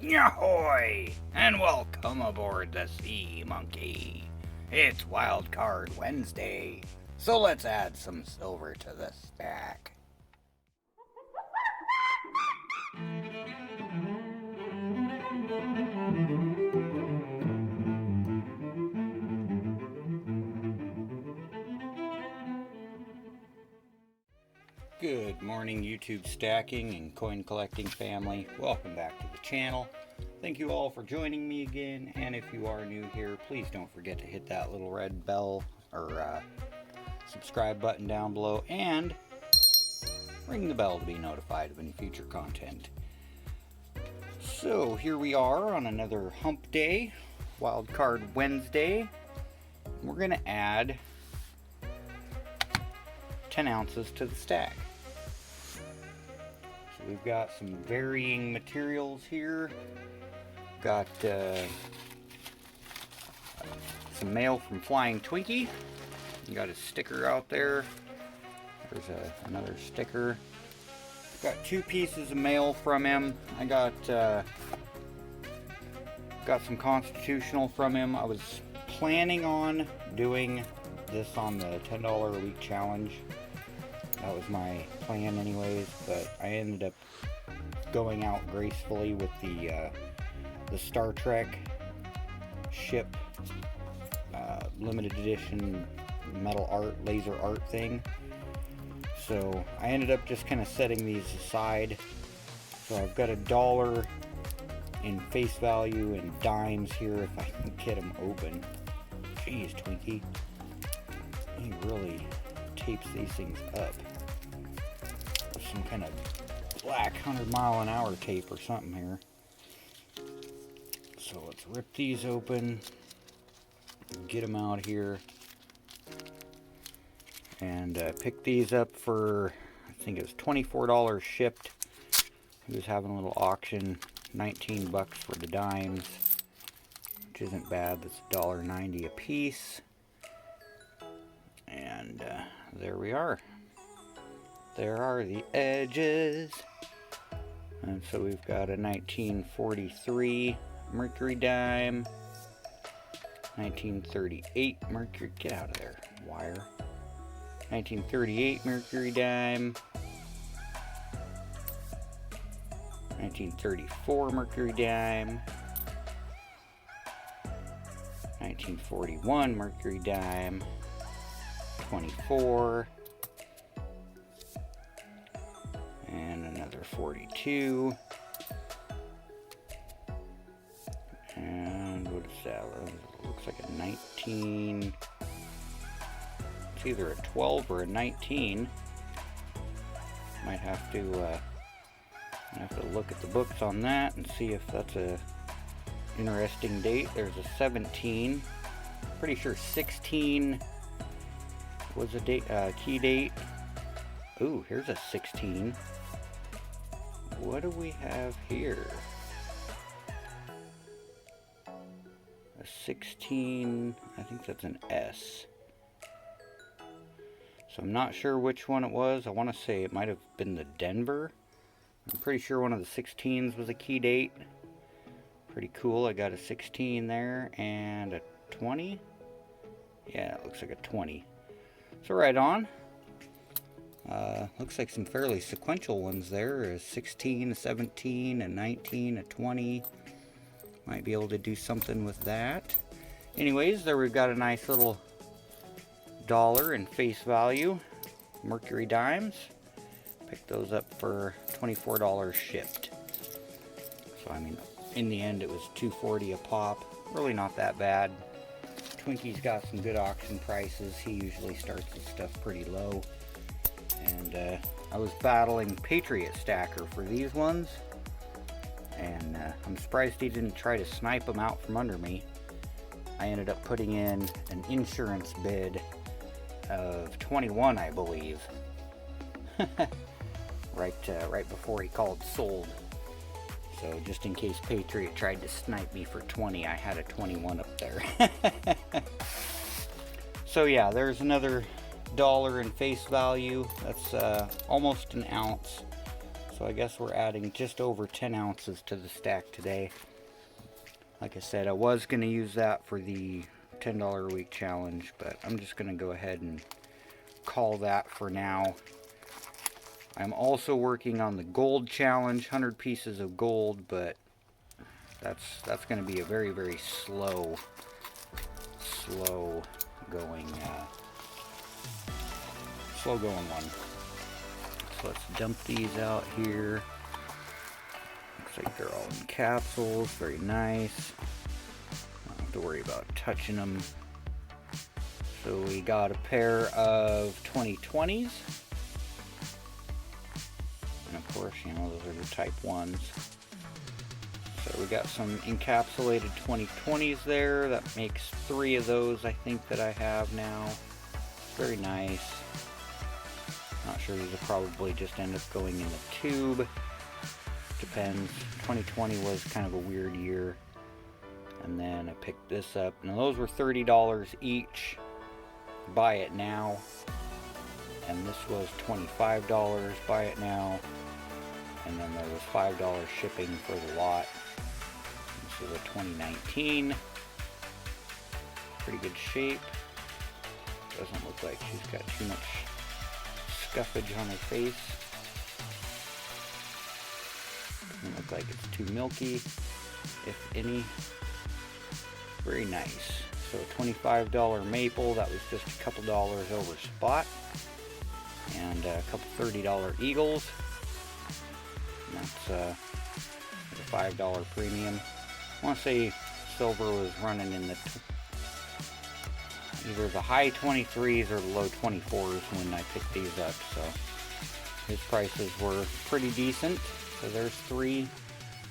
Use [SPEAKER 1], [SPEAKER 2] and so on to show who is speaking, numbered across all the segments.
[SPEAKER 1] Yahoy! And welcome aboard the Sea Monkey. It's Wild Card Wednesday, so let's add some silver to the stack. Good morning, YouTube stacking and coin collecting family. Welcome back to the channel. Thank you all for joining me again, and if you are new here, please don't forget to hit that little red bell or subscribe button down below and ring the bell to be notified of any future content. So here we are on another hump day, Wild Card Wednesday. We're going to add 10 ounces to the stack. So we've got some varying materials here. Got some mail from Flying Twinkie. Got a sticker out there. There's another sticker. Got 2 pieces of mail from him. I got some Constitutional from him. I was planning on doing this on the $10 a week challenge. That was my plan anyways, but I ended up going out gracefully with the Star Trek ship limited edition metal art, laser art thing. So I ended up just kind of setting these aside. So I've got $1 in face value and dimes here if I can get them open. Jeez, Twinkie. He really tapes these things up. Some kind of black 100-mile-an-hour tape or something here. So let's rip these open, get them out here, and pick these up for, I think it was $24 shipped. He was having a little auction, 19 bucks for the dimes, which isn't bad. That's $1.90 a piece. And there we are. There are the edges. And so we've got a 1943 Mercury dime, 1938 Mercury, get out of there, wire. 1938 Mercury dime, 1934 Mercury dime, 1941 Mercury dime, 24, and another 42, and what is that? Looks like a 19, it's either a 12 or a 19. Might have to look at the books on that and see if that's a interesting date. There's a 17, pretty sure 16 was a date, key date. Ooh, here's a 16. What do we have here? A 16, I think that's an S. So I'm not sure which one it was. I want to say it might have been the Denver. I'm pretty sure one of the 16s was a key date. Pretty cool. I got a 16 there and a 20. Yeah, it looks like a 20. So right on. Looks like some fairly sequential ones there. A 16, a 17, a 19, a 20. Might be able to do something with that. Anyways, there we've got a nice little $1 in face value Mercury dimes. Picked those up for $24 shipped. So I mean, in the end it was $2.40 a pop. Really not that bad. Twinkie's got some good auction prices. He usually starts his stuff pretty low. And I was battling Patriot Stacker for these ones. And I'm surprised he didn't try to snipe them out from under me. I ended up putting in an insurance bid of 21, I believe. right before he called sold. So just in case Patriot tried to snipe me for 20, I had a 21 up there. So yeah, there's another $1 in face value. That's almost an ounce. So I guess we're adding just over 10 ounces to the stack today. Like I said, I was going to use that for the $10 a week challenge, but I'm just going to go ahead and call that for now. I'm also working on the gold challenge, 100 pieces of gold, but that's going to be a very, very slow going one. So let's dump these out here. Looks like they're all in capsules, very nice. Don't have to worry about touching them. So we got a pair of 2020s. And of course, you know, those are the type 1s. So we got some encapsulated 2020s there. That makes 3 of those, I think, that I have now. Very nice. Not sure, these will probably just end up going in the tube. Depends. 2020 was kind of a weird year. And then I picked this up. Now those were $30 each. Buy it now. And this was $25. Buy it now. And then there was $5 shipping for the lot. This is a 2019. Pretty good shape. Doesn't look like she's got too much scuffage on her face. Doesn't look like it's too milky, if any. Very nice. So $25 maple, that was just a couple dollars over spot. And a couple $30 eagles. And that's a $5 premium. I want to say silver was running in the either the high 23s or the low 24s when I picked these up. So his prices were pretty decent. So there's 3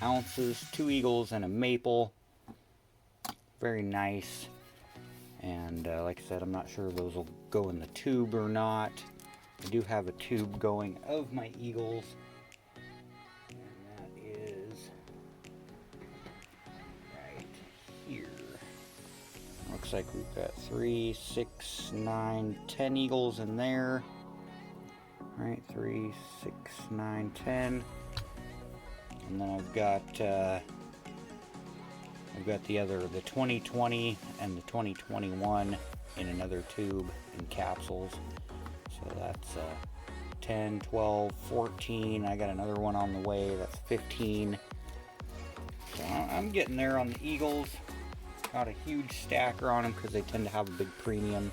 [SPEAKER 1] ounces, 2 eagles, and a maple. Very nice. And like I said, I'm not sure if those will go in the tube or not. I do have a tube going of my eagles. And that is right here. Looks like we've got 3, 6, 9, 10 eagles in there. All right, 3, 6, 9, 10. And then I've got the 2020 and the 2021 in another tube in capsules. So that's 10, 12, 14. I got another one on the way. That's 15. So I'm getting there on the eagles. Not a huge stacker on them because they tend to have a big premium.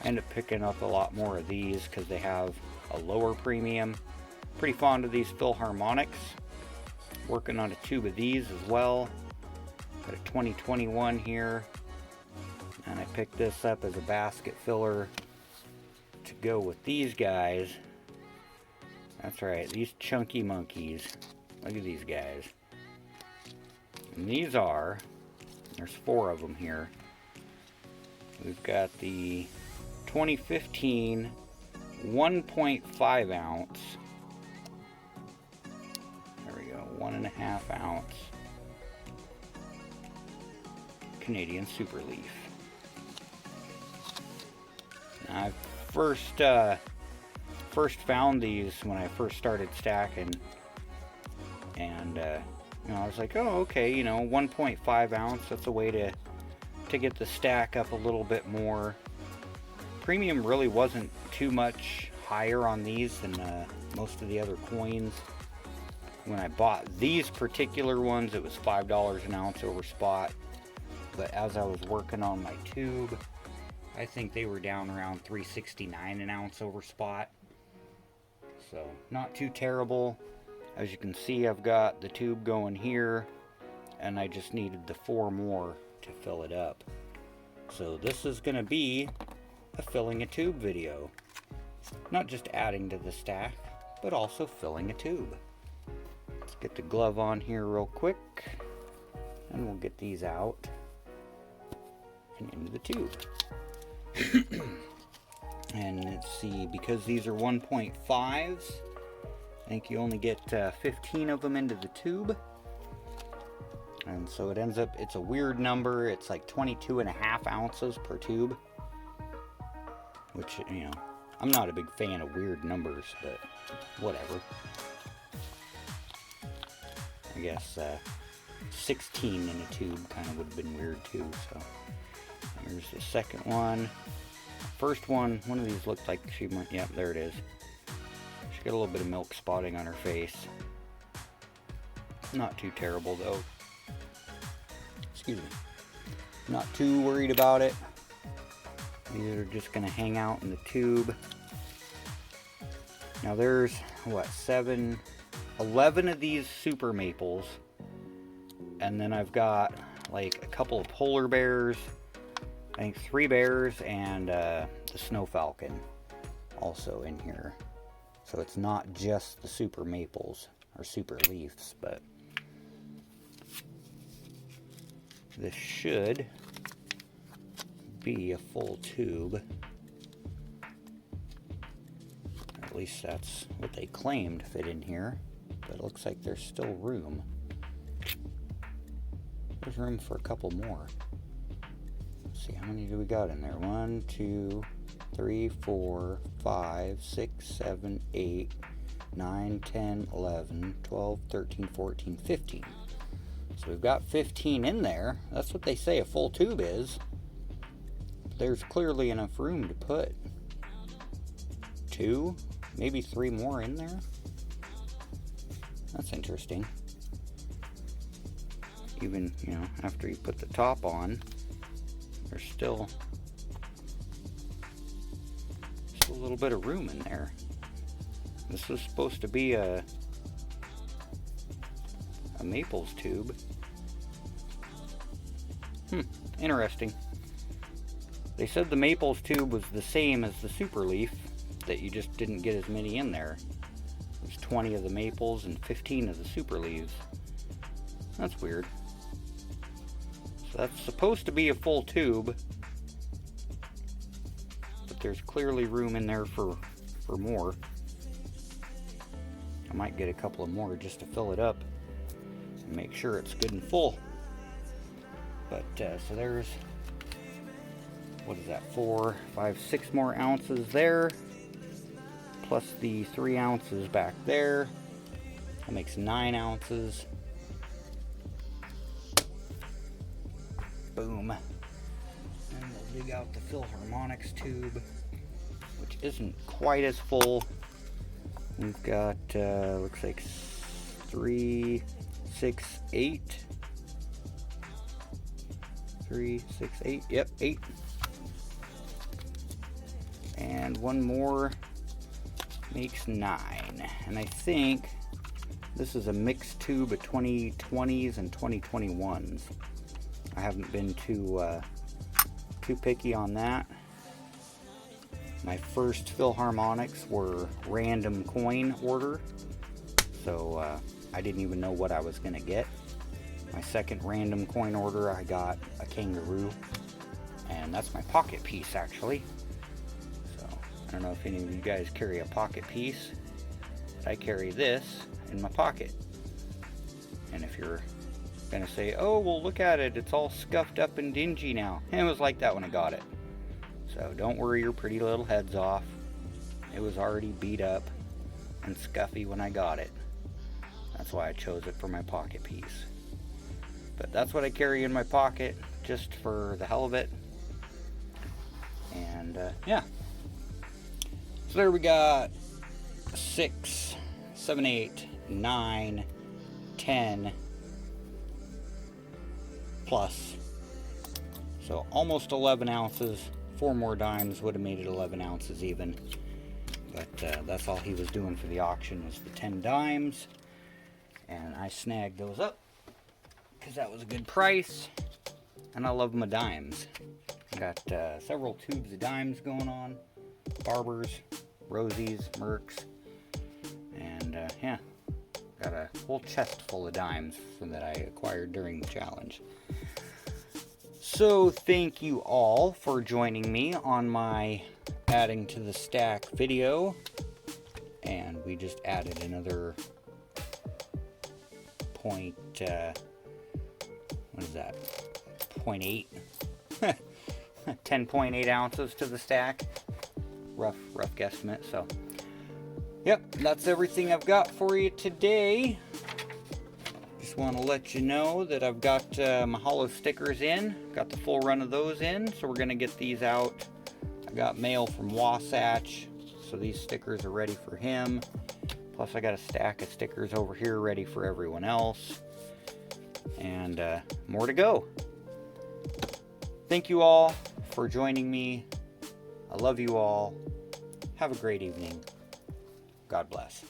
[SPEAKER 1] I end up picking up a lot more of these because they have a lower premium. Pretty fond of these Philharmonics. Working on a tube of these as well. Got a 2021 here. And I picked this up as a basket filler to go with these guys. That's right, these chunky monkeys. Look at these guys. And these are, there's 4 of them here. We've got the 2015 1.5 ounce. There we go, 1.5 ounce Canadian SuperLeaf. Now, I first found these when I first started stacking, and you know, I was like, oh, okay, you know, 1.5 ounce, that's a way to get the stack up a little bit more. Premium really wasn't too much higher on these than most of the other coins. When I bought these particular ones, it was $5 an ounce over spot. But as I was working on my tube, I think they were down around $3.69 an ounce over spot. So not too terrible. As you can see, I've got the tube going here, and I just needed the 4 more to fill it up. So this is going to be a filling a tube video. Not just adding to the stack, but also filling a tube. Let's get the glove on here real quick, and we'll get these out and into the tube. And let's see, because these are 1.5s, I think you only get 15 of them into the tube. And so it ends up, it's a weird number. It's like 22.5 ounces per tube. Which, you know, I'm not a big fan of weird numbers, but whatever. I guess 16 in a tube kind of would have been weird too. So here's the second one. First one of these looked like she might, yep, there it is. She got a little bit of milk spotting on her face. Not too terrible though. Excuse me. Not too worried about it. These are just going to hang out in the tube. Now there's, what, 11 of these super maples. And then I've got like a couple of polar bears, I think 3 bears, and the snow falcon also in here. So it's not just the super maples or super leaves, but this should be a full tube. At least that's what they claimed to fit in here, but it looks like there's still room. There's room for a couple more. Let's see, how many do we got in there? 1, 2, 3, 4, 5, 6, 7, 8, 9, 10, 11, 12, 13, 14, 15. So we've got 15 in there. That's what they say a full tube is. There's clearly enough room to put 2, maybe 3 more in there. That's interesting. Even, you know, after you put the top on, there's still a little bit of room in there. This is supposed to be a maples tube. Interesting. They said the maples tube was the same as the SuperLeaf, that you just didn't get as many in there. There's 20 of the maples and 15 of the SuperLeaves. That's weird. So that's supposed to be a full tube, but there's clearly room in there for more. I might get a couple of more just to fill it up and make sure it's good and full. But so there's, what is that, 4, 5, 6 more ounces there, plus the 3 ounces back there. That makes 9 ounces. Boom. And we'll dig out the Philharmonic's tube, which isn't quite as full. We've got, looks like 3, 6, 8. 3, 6, 8. Yep, 8. And one more makes 9. And I think this is a mixed tube of 2020s and 2021s. I haven't been too picky on that. My first Philharmonics were random coin order, so I didn't even know what I was going to get. My second random coin order, I got a kangaroo, and that's my pocket piece actually. So I don't know if any of you guys carry a pocket piece, but I carry this in my pocket. And if you're gonna say, oh well, look at it, it's all scuffed up and dingy now, and it was like that when I got it. So don't worry your pretty little heads off. It was already beat up and scuffy when I got it. That's why I chose it for my pocket piece. But that's what I carry in my pocket, just for the hell of it. And yeah. So there we got 6, 7, 8, 9, 10 plus. So almost 11 ounces. 4 more dimes would have made it 11 ounces even. But that's all he was doing for the auction, was the 10 dimes. And I snagged those up because that was a good price. And I love my dimes. Got several tubes of dimes going on. Barbers, Rosies, Mercs. And yeah, got a whole chest full of dimes that I acquired during the challenge. So thank you all for joining me on my adding to the stack video. And we just added another point, what is that, 0.8, 10.8 ounces to the stack, rough guesstimate. So yep, that's everything I've got for you today. just want to let you know that I've got my hollow stickers in. Got the full run of those in, so we're going to get these out. I got mail from Wasatch, so these stickers are ready for him. Plus I got a stack of stickers over here ready for everyone else. And more to go. Thank you all for joining me. I love you all. Have a great evening. God bless.